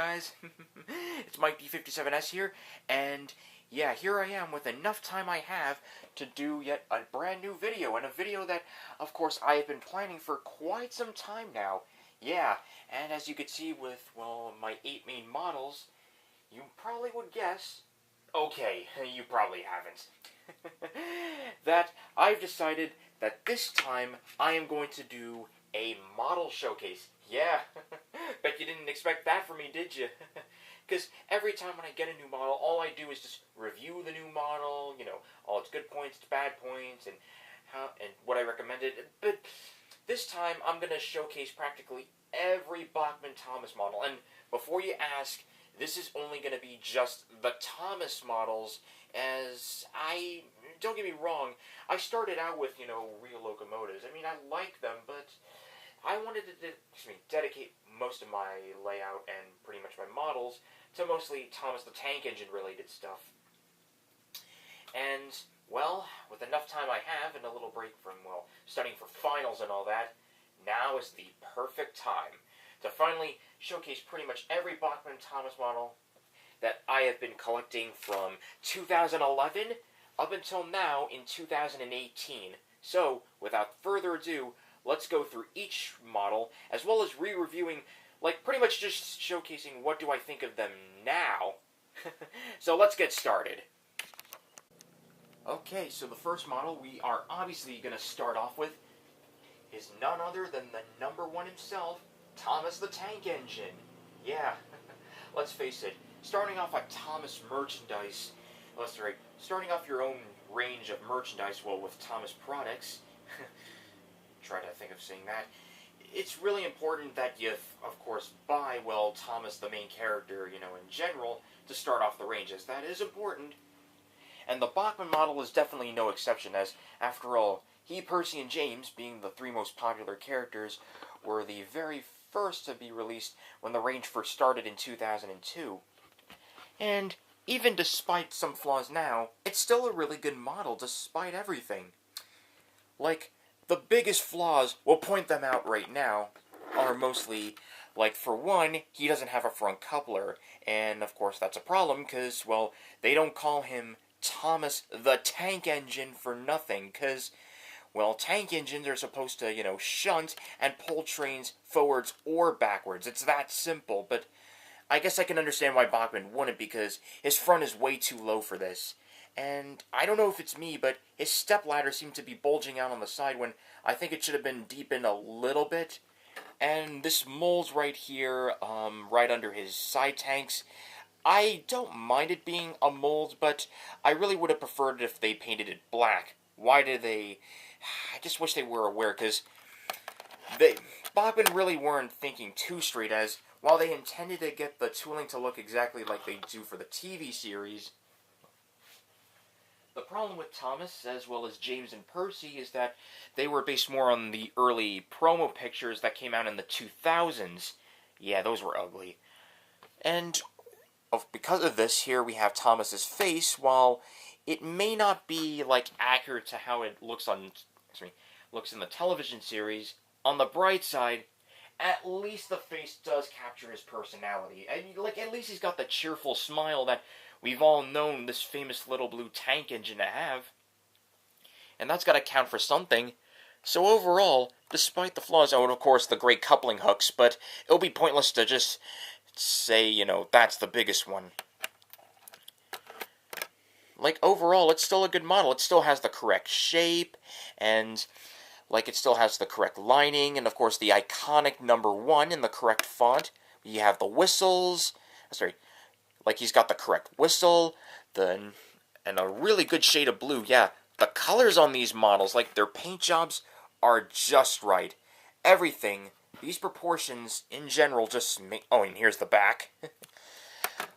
guys? It's Mike D57S here, and yeah, here I am with enough time I have to do yet a brand new video, and a video that, of course, I have been planning for quite some time now. Yeah, and as you can see with, well, my 8 main models, you probably would guess, okay, you probably haven't, that I've decided that this time I am going to do a model showcase. Yeah, bet you didn't expect that from me, did you? Because every time when I get a new model, all I do is just review the new model, you know, all its good points, its bad points, and how and what I recommended. But this time, I'm going to showcase practically every Bachmann Thomas model. And before you ask, this is only going to be just the Thomas models, as don't get me wrong, I started out with, you know, real locomotives. I mean, I like them, but I wanted to dedicate most of my layout and pretty much my models to mostly Thomas the Tank Engine related stuff. And, well, with enough time I have and a little break from, well, studying for finals and all that, now is the perfect time to finally showcase pretty much every Bachmann Thomas model that I have been collecting from 2011 up until now in 2018. So, without further ado, let's go through each model, as well as re-reviewing, like, pretty much just showcasing what do I think of them now. So let's get started. Okay, so the first model we are obviously going to start off with is none other than the #1 himself, Thomas the Tank Engine. Yeah, let's face it, starting off at Thomas merchandise, starting off your own range of merchandise, well, with Thomas products, try to think of saying that, it's really important that you, of course, buy, well, Thomas the main character, you know, in general, to start off the ranges. That is important. And the Bachmann model is definitely no exception, as, after all, he, Percy, and James, being the 3 most popular characters, were the very first to be released when the range first started in 2002. And even despite some flaws now, it's still a really good model despite everything. Like, the biggest flaws, we'll point them out right now, are mostly, like, for one, he doesn't have a front coupler, and of course that's a problem, because, well, they don't call him Thomas the Tank Engine for nothing, because, well, tank engines are supposed to, you know, shunt and pull trains forwards or backwards. It's that simple, but I guess I can understand why Bachmann wouldn't, because his front is way too low for this. And I don't know if it's me, but his stepladder seemed to be bulging out on the side when I think it should have been deepened a little bit. And this mold's right here, right under his side tanks. I don't mind it being a mold, but I really would have preferred it if they painted it black. Why did they? I just wish they were aware, because Bachmann really weren't thinking too straight, as while they intended to get the tooling to look exactly like they do for the TV series, the problem with Thomas, as well as James and Percy, is that they were based more on the early promo pictures that came out in the 2000s. Yeah, those were ugly. And because of this, here we have Thomas's face, while it may not be, like, accurate to how it looks looks in the television series, on the bright side, at least the face does capture his personality. And, like, at least he's got the cheerful smile that we've all known this famous little blue tank engine to have. And that's got to count for something. So overall, despite the flaws, and of course the great coupling hooks, but it'll be pointless to just say, you know, that's the biggest one. Like, overall, it's still a good model. It still has the correct shape, and, like, it still has the correct lining, and of course the iconic #1 in the correct font. You have the whistles, like, he's got the correct whistle, and a really good shade of blue. Yeah, the colors on these models, like, their paint jobs are just right. Everything, these proportions, in general, just make, oh, and here's the back,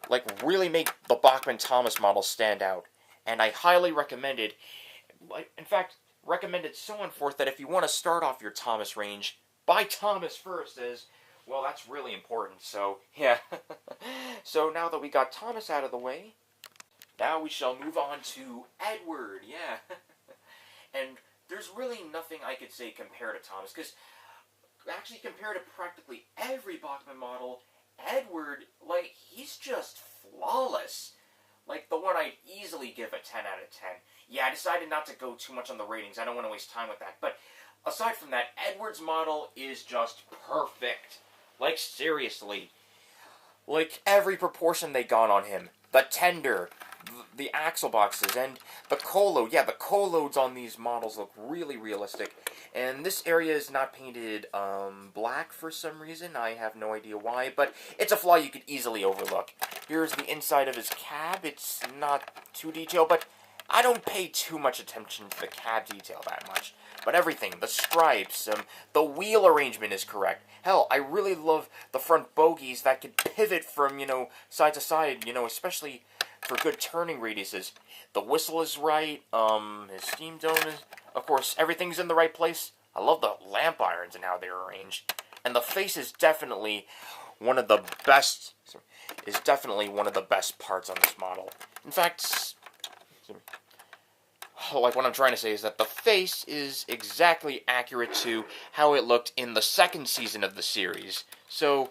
like, really make the Bachmann Thomas model stand out. And I highly recommend it, like, in fact, recommend it so on forth that if you want to start off your Thomas range, buy Thomas first, as, well, that's really important, so, yeah. So now that we got Thomas out of the way, now we shall move on to Edward, yeah. And there's really nothing I could say compared to Thomas, because actually compared to practically every Bachmann model, Edward, like, he's just flawless. Like, the one I'd easily give a 10 out of 10. Yeah, I decided not to go too much on the ratings. I don't want to waste time with that. But aside from that, Edward's model is just perfect. Like, seriously. Like, every proportion they got on him. The tender, the axle boxes, and the co-load. Yeah, the co-loads on these models look really realistic. And this area is not painted black for some reason. I have no idea why, but it's a flaw you could easily overlook. Here's the inside of his cab. It's not too detailed, but I don't pay too much attention to the cab detail that much. But everything, the stripes, the wheel arrangement is correct. Hell, I really love the front bogies that could pivot from, side to side, especially for good turning radiuses. The whistle is right, his steam dome is, of course, everything's in the right place. I love the lamp irons and how they're arranged. And the face is definitely one of the best, parts on this model. In fact, like what I'm trying to say is that the face is exactly accurate to how it looked in the second season of the series. So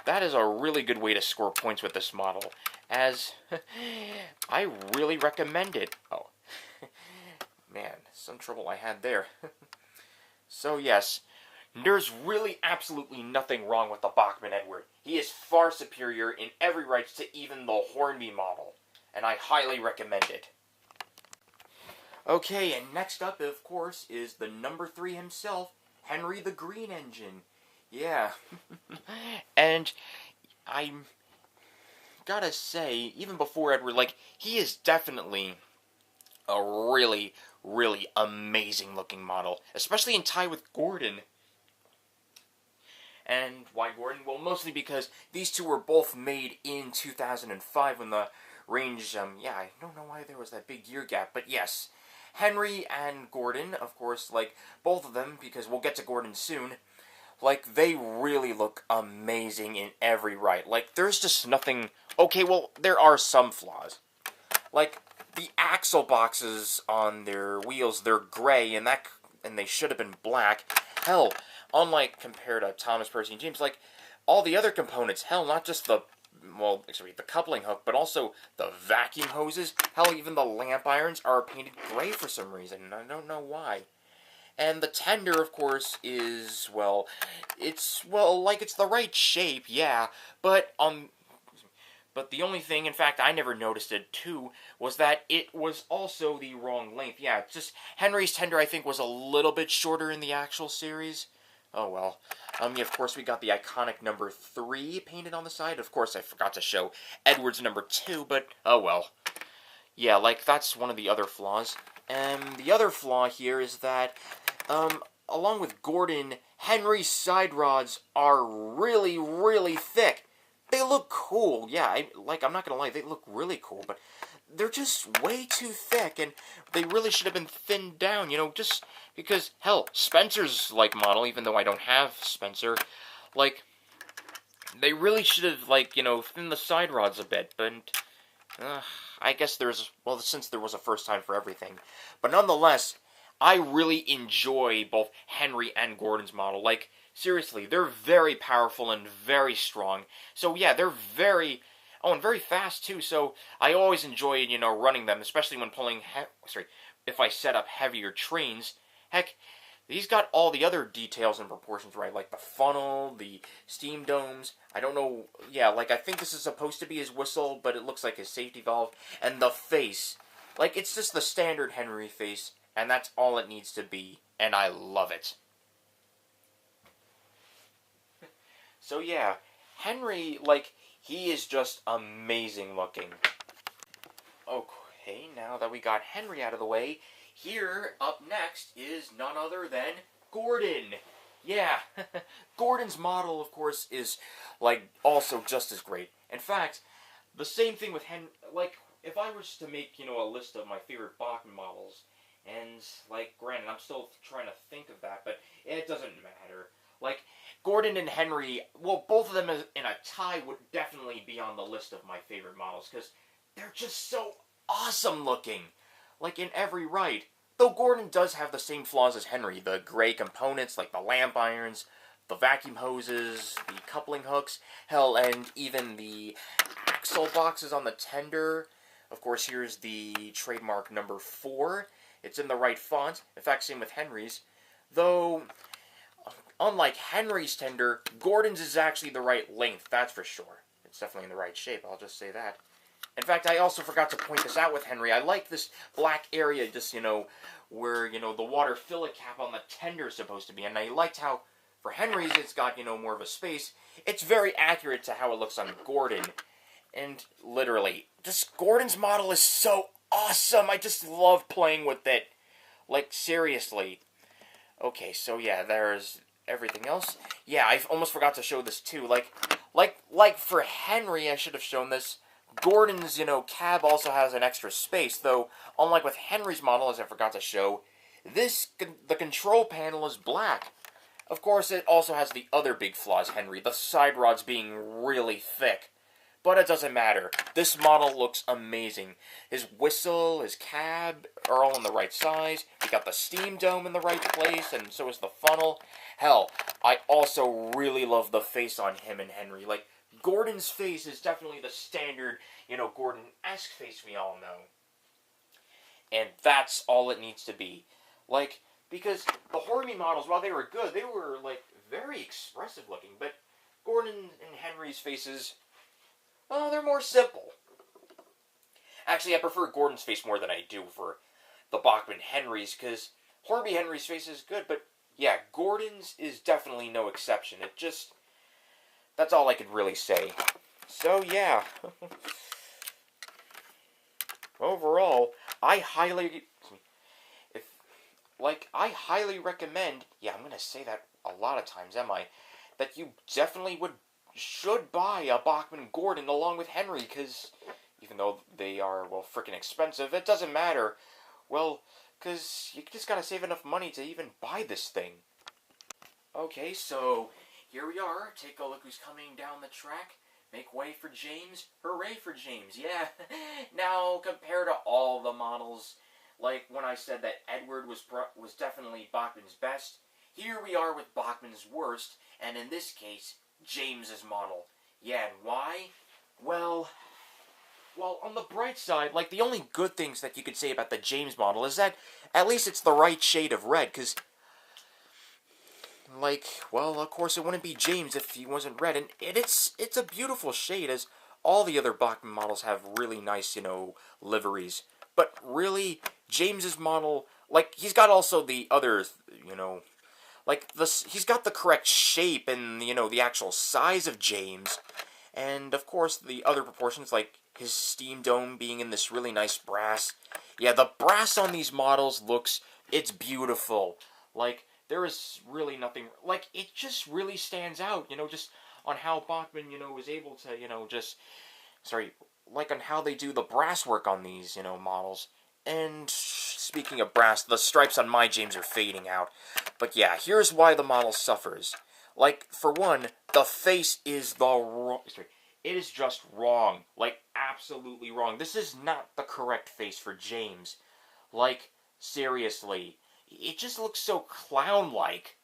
that is a really good way to score points with this model, as I really recommend it. Oh, man, some trouble I had there. So yes, there's really absolutely nothing wrong with the Bachmann Edward. He is far superior in every right to even the Hornby model, and I highly recommend it. Okay, and next up, of course, is the number 3 himself, Henry the Green Engine. Yeah. And I gotta say, even before Edward, like, he is definitely a really, really amazing looking model, especially in tie with Gordon. And why Gordon? Well, mostly because these two were both made in 2005 when the range, yeah, I don't know why there was that big year gap, but yes. Henry and Gordon, of course, like, both of them, because we'll get to Gordon soon, like, they really look amazing in every right. Like, there's just nothing... Okay, well, there are some flaws. Like, the axle boxes on their wheels, they're gray, and they should have been black. Hell, unlike compared to Thomas, Percy, and James, like, all the other components, hell, not just the coupling hook, but also the vacuum hoses. Hell, even the lamp irons are painted gray for some reason, and I don't know why. And the tender, of course, is, it's the right shape, yeah, but the only thing, in fact, I never noticed it, too, was that it was also the wrong length. Yeah, just Henry's tender, I think, was a little bit shorter in the actual series. Oh, well. Yeah, of course, we got the iconic number 3 painted on the side. Of course, I forgot to show Edward's number 2, but oh, well. Yeah, like, that's one of the other flaws. And the other flaw here is that, along with Gordon, Henry's side rods are really, really thick. They look cool, yeah, I'm not gonna lie, they look really cool, but they're just way too thick, and they really should have been thinned down, just because, hell, Spencer's, model, even though I don't have Spencer, they really should have, thinned the side rods a bit, but, I guess since there was a first time for everything. But nonetheless, I really enjoy both Henry and Gordon's model, seriously, they're very powerful and very strong, so yeah, they're very... Oh, and very fast, too, so I always enjoyed, running them, especially when pulling, if I set up heavier trains. Heck, he's got all the other details and proportions right, like the funnel, the steam domes, I don't know, yeah, I think this is supposed to be his whistle, but it looks like his safety valve, and the face. It's just the standard Henry face, and that's all it needs to be, and I love it. So, yeah, Henry, he is just amazing looking. Okay, now that we got Henry out of the way, here, up next, is none other than Gordon. Yeah, Gordon's model, of course, is, also just as great. In fact, the same thing with Henry, if I was to make, a list of my favorite Bachmann models, and, granted, I'm still trying to think of that, but it doesn't matter. Gordon and Henry, well, both of them in a tie would definitely be on the list of my favorite models, because they're just so awesome looking, in every right. Though Gordon does have the same flaws as Henry, the gray components, like the lamp irons, the vacuum hoses, the coupling hooks, hell, and even the axle boxes on the tender. Of course, here's the trademark number 4. It's in the right font. In fact, same with Henry's. Though, unlike Henry's tender, Gordon's is actually the right length, that's for sure. It's definitely in the right shape, I'll just say that. In fact, I also forgot to point this out with Henry. I like this black area, just, where, the water fillet cap on the tender is supposed to be. And I liked how, for Henry's, it's got, more of a space. It's very accurate to how it looks on Gordon. And, literally, this Gordon's model is so awesome. I just love playing with it. Like, seriously. Okay, so yeah, there's everything else. Yeah, I almost forgot to show this too. Like for Henry, I should have shown this. Gordon's, cab also has an extra space, though, unlike with Henry's model, as I forgot to show, the control panel is black. Of course, it also has the other big flaws, Henry, the side rods being really thick. But it doesn't matter. This model looks amazing. His whistle, his cab are all in the right size. He got the steam dome in the right place, and so is the funnel. Hell, I also really love the face on him and Henry. Like, Gordon's face is definitely the standard, Gordon-esque face we all know. And that's all it needs to be. Like, because the Horby models, while they were good, they were, very expressive looking. But Gordon and Henry's faces, well, they're more simple. Actually, I prefer Gordon's face more than I do for the Bachmann Henry's, because Horby Henry's face is good, but yeah, Gordon's is definitely no exception. It just, that's all I could really say. So, yeah. Overall, I highly recommend, yeah, I'm going to say that a lot of times, am I? That you definitely should buy a Bachmann Gordon along with Henry, because even though they are, well, freaking expensive, it doesn't matter. Well, because you just gotta save enough money to even buy this thing. Okay, so here we are. Take a look who's coming down the track. Make way for James. Hooray for James, yeah. Now, compared to all the models, like when I said that Edward was definitely Bachmann's best, here we are with Bachmann's worst, and in this case, James's model. Yeah, and why? Well, on the bright side, the only good things that you could say about the James model is that at least it's the right shade of red, because, well, of course it wouldn't be James if he wasn't red, and it's a beautiful shade, as all the other Bachmann models have really nice, liveries. But really, James's model, he's got also the other, he's got the correct shape and, the actual size of James. And, of course, the other proportions, like his steam dome being in this really nice brass. Yeah, the brass on these models it's beautiful. There is really nothing, it just really stands out, just on how Bachmann, was able to, on how they do the brass work on these, models. And speaking of brass, the stripes on my James are fading out. But yeah, here's why the model suffers. For one, the face is the wrong... It is just wrong. Absolutely wrong. This is not the correct face for James. Seriously. It just looks so clown-like.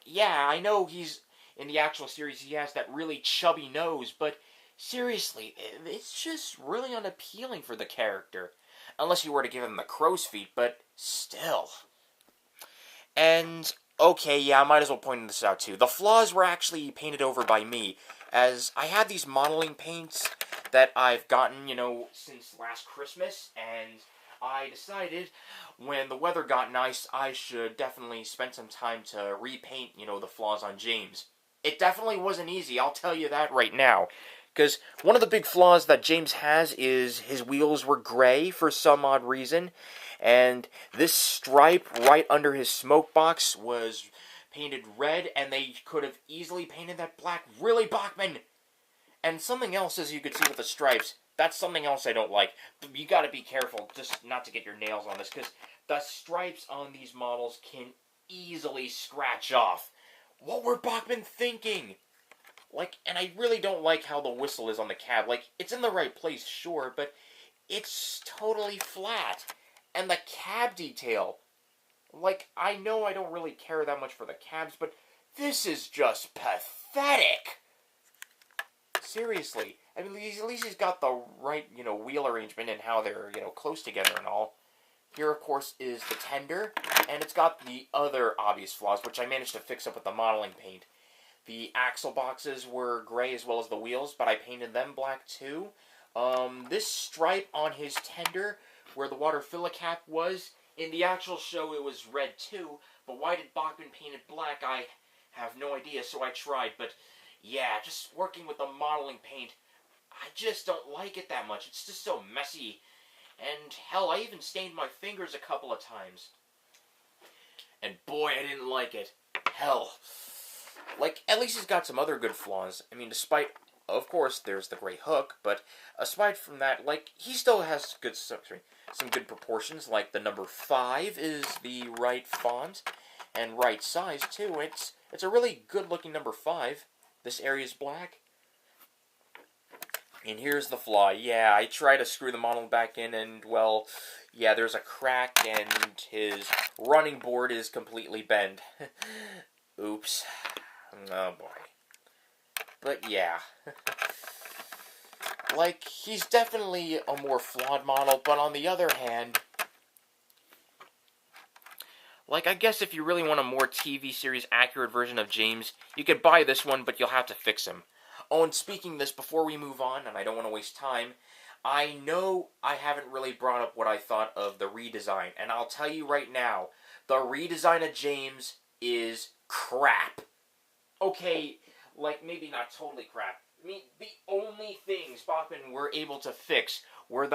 Yeah, I know he's... In the actual series, he has that really chubby nose, but seriously, it's just really unappealing for the character. Unless you were to give him the crow's feet, but still. And, okay, yeah, I might as well point this out too. The flaws were actually painted over by me, as I had these modeling paints that I've gotten, since last Christmas, and I decided when the weather got nice, I should definitely spend some time to repaint, the flaws on James. It definitely wasn't easy, I'll tell you that right now. Because one of the big flaws that James has is his wheels were gray for some odd reason. And this stripe right under his smoke box was painted red, and they could have easily painted that black. Really, Bachmann? And something else, as you could see with the stripes, that's something else I don't like. You gotta be careful just not to get your nails on this, because the stripes on these models can easily scratch off. What were Bachmann thinking? And I really don't like how the whistle is on the cab. It's in the right place, sure, but it's totally flat. And the cab detail. I know I don't really care that much for the cabs, but This is just pathetic. Seriously. I mean, at least he's got the right, wheel arrangement and how they're, close together and all. Here, of course, is the tender, and it's got the other obvious flaws, which I managed to fix up with the modeling paint. The axle boxes were gray as well as the wheels, but I painted them black too. This stripe on his tender, where the water filler cap was, in the actual show it was red too, but why did Bachmann paint it black, I have no idea, so I tried. But yeah, just working with the modeling paint, I just don't like it that much. It's just so messy. And hell, I even stained my fingers a couple of times. And boy, I didn't like it. Hell. Like, at least he's got some other good flaws. I mean, despite, of course, there's the gray hook, but aside from that, like, he still has some good proportions. Like, the number 5 is the right font and right size, too. It's a really good-looking number 5. This area is black. And here's the flaw. Yeah, I try to screw the model back in, and, well, yeah, there's a crack, and his running board is completely bent. Oops. Oh, boy. But, yeah. Like, he's definitely a more flawed model, but on the other hand, like, I guess if you really want a more TV series accurate version of James, you could buy this one, but you'll have to fix him. Oh, and speaking of this, before we move on, and I don't want to waste time, I know I haven't really brought up what I thought of the redesign, and I'll tell you right now, the redesign of James is crap. Okay, like, maybe not totally crap. I mean, the only things Bachmann were able to fix were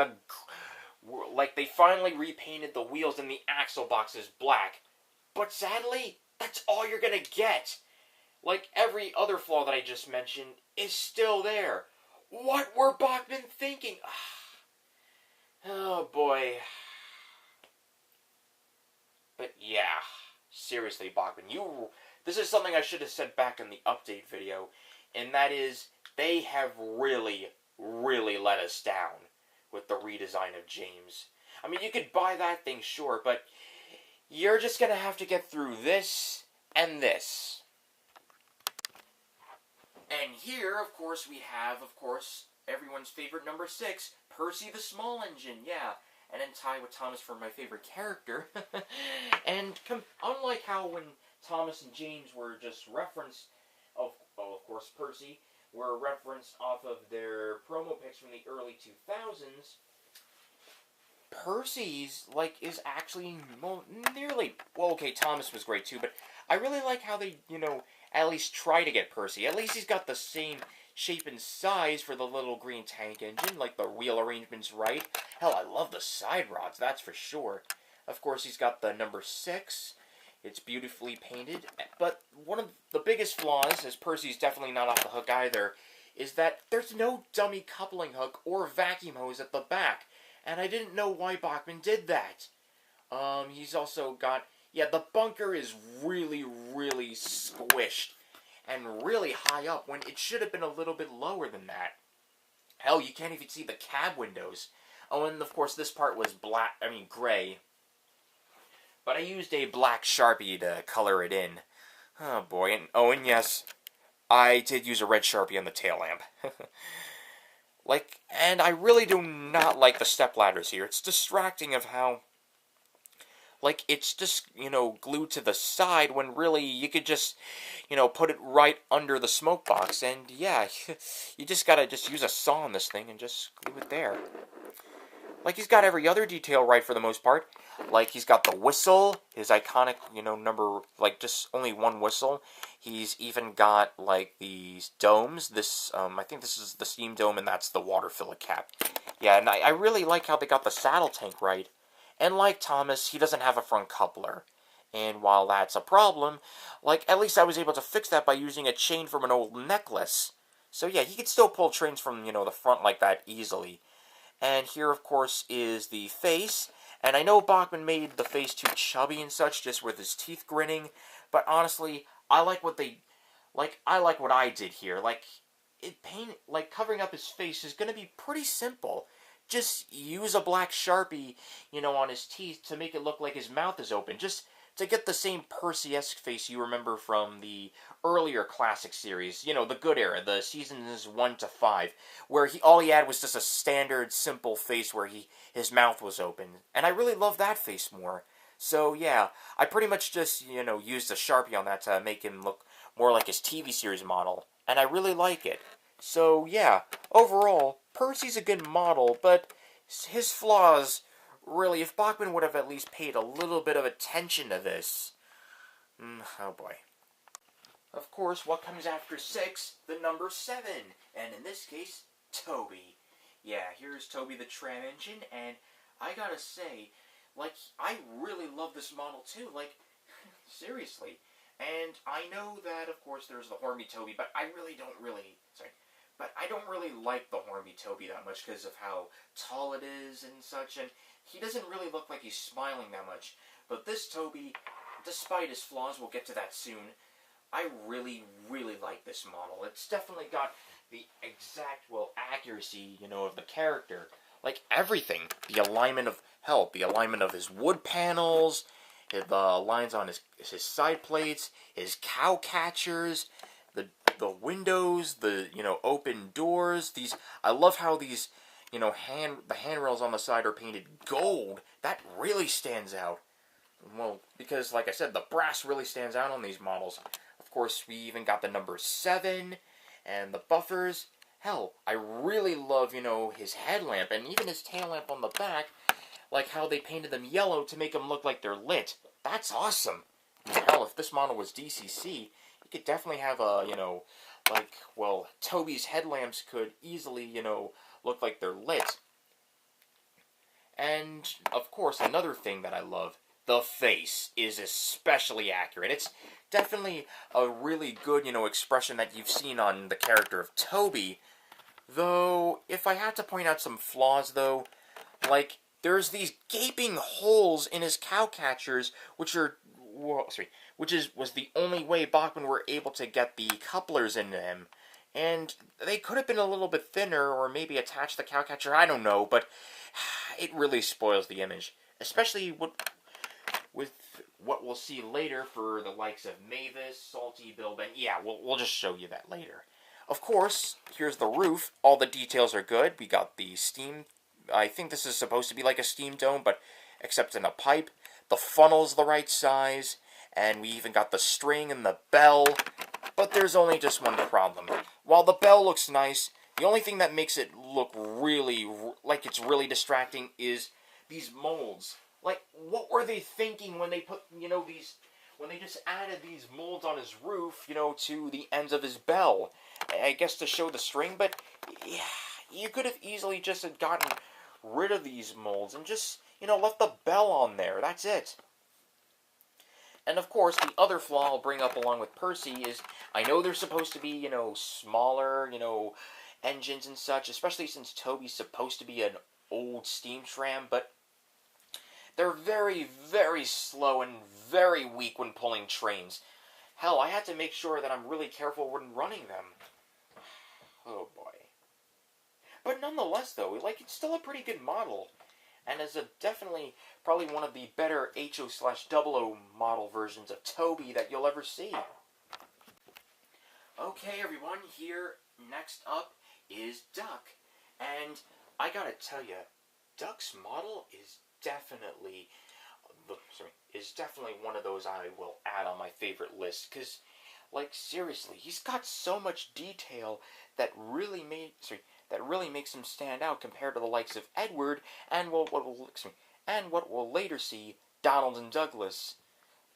like, they finally repainted the wheels and the axle boxes black. But sadly, that's all you're gonna get. Like, every other flaw that I just mentioned is still there. What were Bachmann thinking? Oh, boy. But, yeah. Seriously, Bachmann, this is something I should have said back in the update video, and that is, they have really, really let us down with the redesign of James. I mean, you could buy that thing, sure, but you're just gonna have to get through this and this. And here, of course, we have, everyone's favorite number 6, Percy the Small Engine, yeah. And then tie with Thomas for my favorite character. And unlike how when Thomas and James were just referenced, of course, Percy, were referenced off of their promo pics from the early 2000s, Percy's, like, is actually, well, nearly, well, okay, Thomas was great too, but I really like how they, at least try to get Percy. At least he's got the same shape and size for the little green tank engine, like the wheel arrangement's right. Hell, I love the side rods, that's for sure. Of course, he's got the number 6. It's beautifully painted, but one of the biggest flaws, as Percy's definitely not off the hook either, is that there's no dummy coupling hook or vacuum hose at the back, and I didn't know why Bachmann did that. He's also got, yeah, the bunker is really, really squished and really high up when it should have been a little bit lower than that. Hell, you can't even see the cab windows. Oh, and of course this part was gray. But I used a black Sharpie to color it in. Oh boy, and yes, I did use a red Sharpie on the tail lamp. And I really do not like the step ladders here. It's distracting of how, it's just, glued to the side when really you could just, put it right under the smoke box. And yeah, you just gotta use a saw on this thing and just glue it there. Like, he's got every other detail right for the most part. Like, he's got the whistle, his iconic, number, just only one whistle. He's even got, these domes. This, I think this is the steam dome, and that's the water filler cap. Yeah, and I really like how they got the saddle tank right. And like Thomas, he doesn't have a front coupler. And while that's a problem, at least I was able to fix that by using a chain from an old necklace. So yeah, he could still pull trains from, the front like that easily. And here, of course, is the face. And I know Bachmann made the face too chubby and such, just with his teeth grinning. But honestly, I like what I did here. Covering up his face is going to be pretty simple. Just use a black Sharpie, on his teeth to make it look like his mouth is open. Just to get the same Percy-esque face you remember from the earlier classic series, you know, the good era, the seasons 1 to 5, where all he had was just a standard, simple face where his mouth was open. And I really love that face more. So, yeah, I pretty much just, you know, used a Sharpie on that to make him look more like his TV series model. And I really like it. So, yeah, overall, Percy's a good model, but his flaws, really, if Bachmann would have at least paid a little bit of attention to this. Oh boy. Of course, what comes after 6? The number 7. And in this case, Toby. Yeah, here's Toby the tram engine, and I gotta say, like, I really love this model too, like, seriously. And I know that, of course, there's the Hornby Toby, but I don't really like the Hornby Toby that much because of how tall it is and such, and he doesn't really look like he's smiling that much. But this Toby, despite his flaws, we'll get to that soon, I really, really like this model. It's definitely got the exact, well, accuracy, you know, of the character. Like, everything. The alignment of, the alignment of his wood panels, the lines on his side plates, his cow catchers, the windows, the, you know, open doors. I love how these, you know, the handrails on the side are painted gold. That really stands out. Well, because, like I said, the brass really stands out on these models. Of course, we even got the number 7 and the buffers. Hell, I really love, you know, his headlamp and even his tail lamp on the back, like how they painted them yellow to make them look like they're lit. That's awesome. I mean, hell, if this model was DCC, you could definitely have a, you know, like, well, Toby's headlamps could easily, you know, look like they're lit. And, of course, another thing that I love, the face is especially accurate. It's definitely a really good, you know, expression that you've seen on the character of Toby. Though, if I had to point out some flaws, though, like, there's these gaping holes in his cow catchers, which was the only way Bachmann were able to get the couplers into him. And they could have been a little bit thinner, or maybe attach the cow catcher, I don't know, but it really spoils the image. Especially with what we'll see later for the likes of Mavis, Salty, Bill, Ben. Yeah, we'll just show you that later. Of course, here's the roof. All the details are good. We got the steam. I think this is supposed to be like a steam dome, but except in a pipe. The funnel's the right size, and we even got the string and the bell. But there's only just one problem. While the bell looks nice, the only thing that makes it look really, like it's really distracting is these molds. Like, what were they thinking when they put, you know, when they just added these molds on his roof, you know, to the ends of his bell? I guess to show the string, but yeah, you could have easily just gotten rid of these molds and just, you know, left the bell on there. That's it. And of course, the other flaw I'll bring up along with Percy is, I know they're supposed to be, you know, smaller, you know, engines and such, especially since Toby's supposed to be an old steam tram, but they're very, very slow and very weak when pulling trains. Hell, I had to make sure that I'm really careful when running them. Oh boy. But nonetheless, though, like, it's still a pretty good model. And is definitely probably one of the better HO/00 model versions of Toby that you'll ever see. Okay, everyone, here next up is Duck. And I gotta tell you, Duck's model is definitely one of those I will add on my favorite list, because, like, seriously, he's got so much detail that really makes him stand out compared to the likes of Edward and what we'll later see, Donald and Douglas.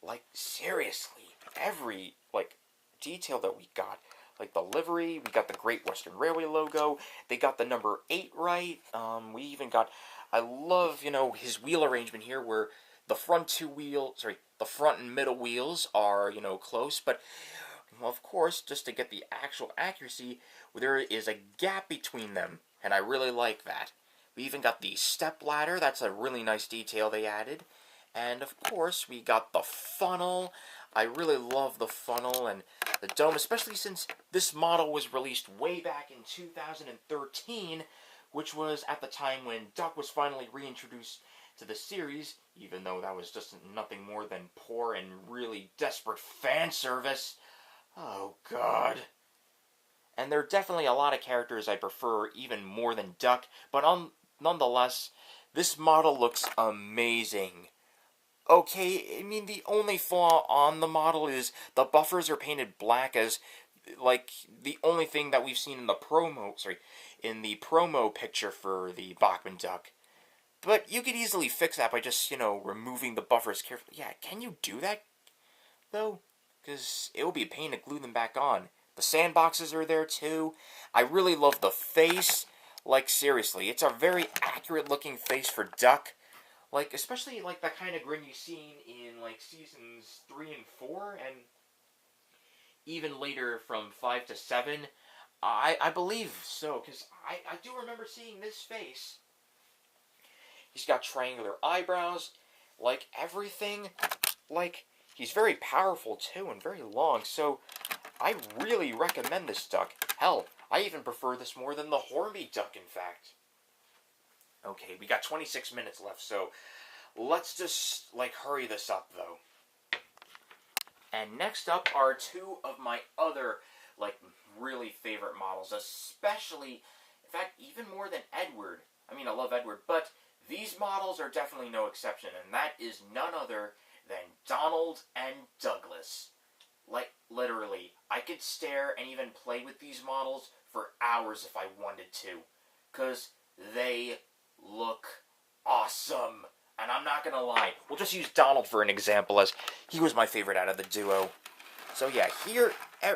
Like, seriously, every, like, detail that we got. Like the livery, we got the Great Western Railway logo, they got the number 8 right, we even got, I love, you know, his wheel arrangement here where the front and middle wheels are, you know, close, but, well, of course, just to get the actual accuracy, there is a gap between them, and I really like that. We even got the step ladder, that's a really nice detail they added, and of course, we got the funnel. I really love the funnel and the dome, especially since this model was released way back in 2013, which was at the time when Duck was finally reintroduced to the series, even though that was just nothing more than poor and really desperate fan service. Oh, God. And there are definitely a lot of characters I prefer even more than Duck, but nonetheless, this model looks amazing. Okay, I mean, the only flaw on the model is the buffers are painted black as, like, the only thing that we've seen in the promo picture for the Bachmann Duck. But you could easily fix that by just, removing the buffers carefully. Yeah, can you do that, though? Because it would be a pain to glue them back on. The sandboxes are there, too. I really love the face. Like, seriously, it's a very accurate-looking face for Duck. Like, especially, like, the kind of grin you've seen in, like, seasons 3 and 4, and even later from 5 to 7. I believe so, because I do remember seeing this face. He's got triangular eyebrows, like, everything. Like, he's very powerful, too, and very long, so I really recommend this Duck. Hell, I even prefer this more than the Hornby Duck, in fact. Okay, we got 26 minutes left, so let's just, like, hurry this up, though. And next up are two of my other, like, really favorite models, especially, in fact, even more than Edward. I mean, I love Edward, but these models are definitely no exception, and that is none other than Donald and Douglas. Like, literally, I could stare and even play with these models for hours if I wanted to, because they look awesome. And I'm not gonna lie, we'll just use Donald for an example, as he was my favorite out of the duo. So yeah, here,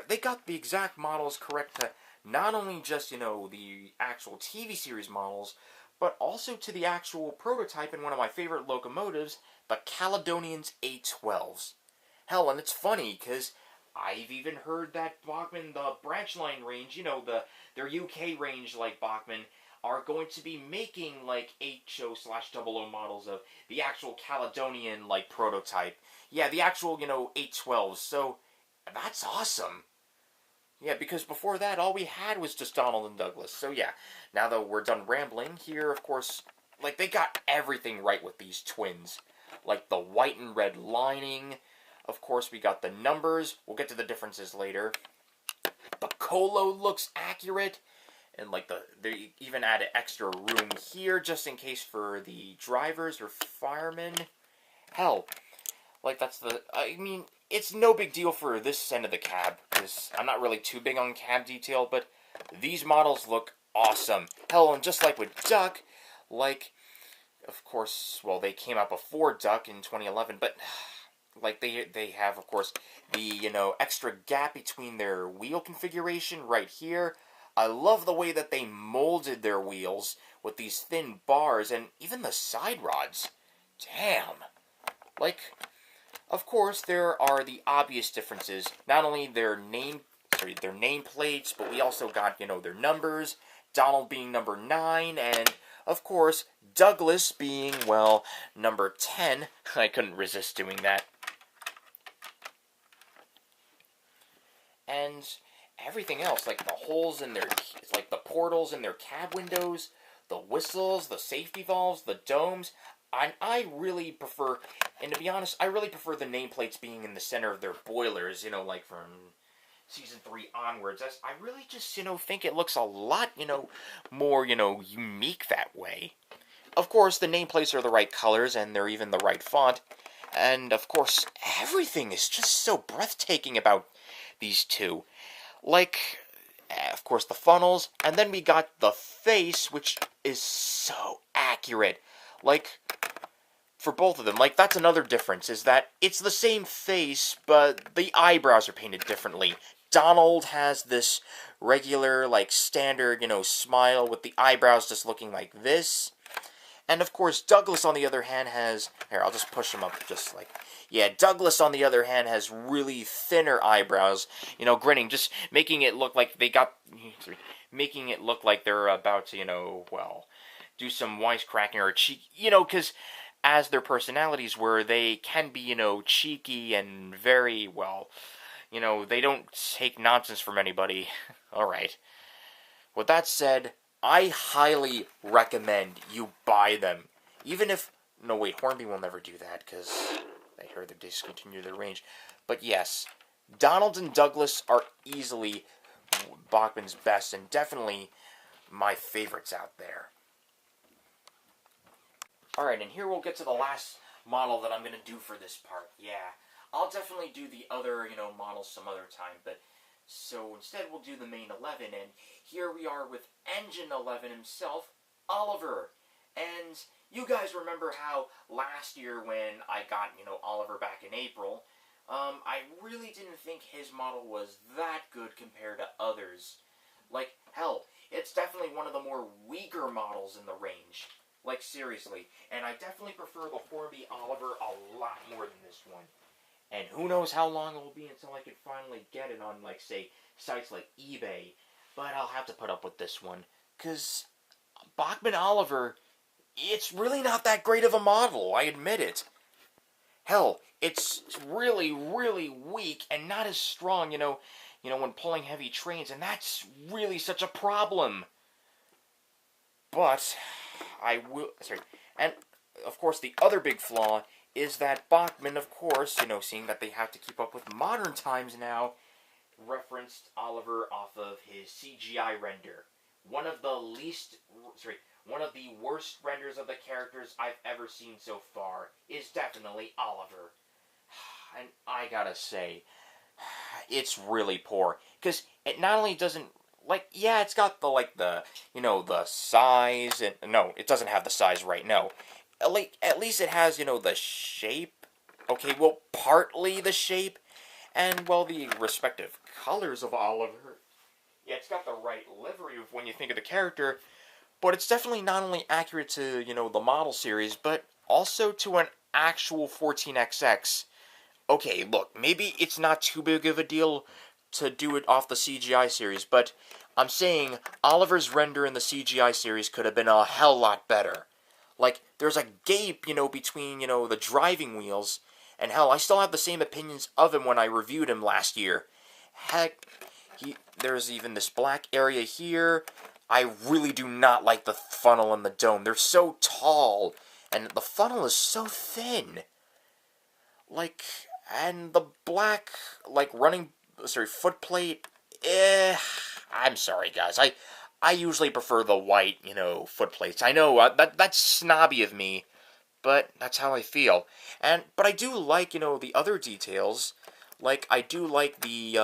they got the exact models correct to not only just, the actual TV series models, but also to the actual prototype in one of my favorite locomotives, the Caledonian's 812s. Hell, and it's funny, because I've even heard that Bachmann, the branch line range, their UK range like Bachmann, are going to be making, like, HO/00 models of the actual Caledonian, like, prototype. Yeah, the actual, 812s, so that's awesome. Yeah, because before that, all we had was just Donald and Douglas. So yeah, now that we're done rambling, here, of course, like, they got everything right with these twins. Like, the white and red lining. Of course, we got the numbers. We'll get to the differences later. The colo looks accurate. And, like, they even added extra room here, just in case for the drivers or firemen. Hell, like, I mean, it's no big deal for this end of the cab, because I'm not really too big on cab detail, but these models look awesome. Hell, and just like with Duck, like, of course, well, they came out before Duck in 2011, but, like, they have, of course, the, extra gap between their wheel configuration right here. I love the way that they molded their wheels with these thin bars and even the side rods. Damn. Like, of course, there are the obvious differences. Not only their nameplates, but we also got, their numbers. Donald being number 9, and, of course, Douglas being, well, number 10. I couldn't resist doing that. And everything else, like the holes in like the portals in their cab windows, the whistles, the safety valves, the domes. I really prefer, and to be honest, I really prefer the nameplates being in the center of their boilers, like from season 3 onwards. As I really just, think it looks a lot, more, unique that way. Of course, the nameplates are the right colors, and they're even the right font. And, of course, everything is just so breathtaking about these two. Like, of course, the funnels, and then we got the face, which is so accurate. Like, for both of them, like, that's another difference, is that it's the same face, but the eyebrows are painted differently. Donald has this regular, like, standard, smile with the eyebrows just looking like this. And, of course, Douglas, on the other hand, has... Here, I'll just push him up, just like... Yeah, Douglas, on the other hand, has really thinner eyebrows, grinning, just making it look like they got... Making it look like they're about to, well, do some wisecracking or cheek... because as their personalities were, they can be, cheeky and very, well... they don't take nonsense from anybody. Alright. With that said, I highly recommend you buy them. Even if No, wait, Hornby will never do that, because I heard they discontinued their range. But yes, Donald and Douglas are easily Bachmann's best, and definitely my favorites out there. Alright, and here we'll get to the last model that I'm going to do for this part. Yeah, I'll definitely do the other, models some other time, but so instead we'll do the main 11, and here we are with Engine 11 himself, Oliver. And you guys remember how last year when I got, Oliver back in April, I really didn't think his model was that good compared to others. Like, hell, it's definitely one of the more weaker models in the range. Like, seriously. And I definitely prefer the Hornby Oliver a lot more than this one. And who knows how long it will be until I can finally get it on, like, say, sites like eBay. But I'll have to put up with this one. Because Bachmann Oliver, it's really not that great of a model, I admit it. Hell, it's really, really weak and not as strong, when pulling heavy trains, and that's really such a problem. But and of course the other big flaw is that Bachmann, of course, seeing that they have to keep up with modern times now, referenced Oliver off of his CGI render. One of the worst renders of the characters I've ever seen so far is definitely Oliver. And I gotta say, it's really poor. Because it not only doesn't, it's got the size, and, no, it doesn't have the size right, no. At least it has, the shape. Okay, well, partly the shape, and, well, the respective colors of Oliver. Yeah, it's got the right livery of when you think of the character, but it's definitely not only accurate to, the model series, but also to an actual 14XX. Okay, look, maybe it's not too big of a deal to do it off the CGI series, but I'm saying Oliver's render in the CGI series could have been a hell lot better. Like, there's a gap, between, the driving wheels, and hell, I still have the same opinions of him when I reviewed him last year. Heck, there's even this black area here. I really do not like the funnel and the dome. They're so tall, and the funnel is so thin. And the black, foot plate, I'm sorry, guys. I usually prefer the white, foot plates. I know, that's snobby of me, but that's how I feel. But I do like, the other details. Like, I do like the,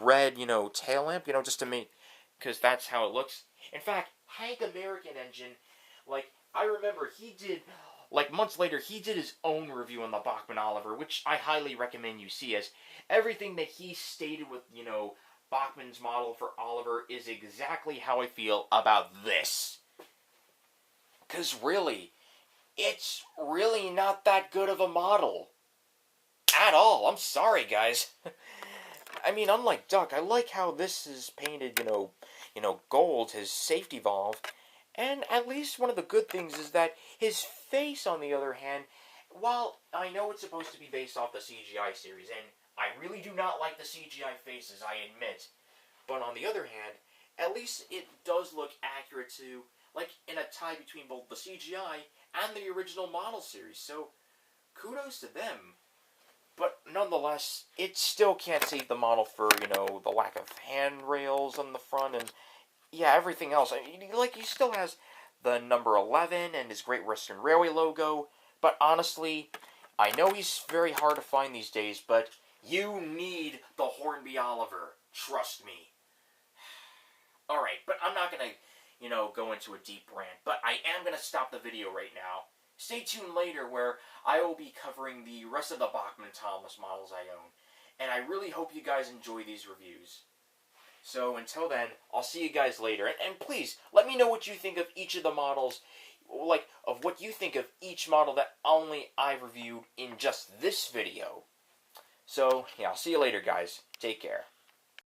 red, tail lamp, just to make, because that's how it looks. In fact, Hank American Engine, I remember he did, months later, he did his own review on the Bachmann Oliver, which I highly recommend you see, as everything that he stated with, Bachmann's model for Oliver is exactly how I feel about this. Because really, it's really not that good of a model. At all. I'm sorry, guys. I mean, unlike Duck, I like how this is painted, gold, his safety valve. And at least one of the good things is that his face, on the other hand, while I know it's supposed to be based off the CGI series, and I really do not like the CGI faces, I admit, but on the other hand, at least it does look accurate to, in a tie between both the CGI and the original model series, so kudos to them. But nonetheless, it still can't save the model for, the lack of handrails on the front, and yeah, everything else. He still has the number 11 and his Great Western Railway logo, but honestly, I know he's very hard to find these days, but you need the Hornby Oliver. Trust me. Alright, but I'm not gonna, go into a deep rant, but I am gonna stop the video right now. Stay tuned later where I will be covering the rest of the Bachmann Thomas models I own, and I really hope you guys enjoy these reviews. So until then, I'll see you guys later, and please, let me know what you think of each of the models, of what you think of each model that only I've reviewed in just this video. So, yeah, I'll see you later, guys. Take care.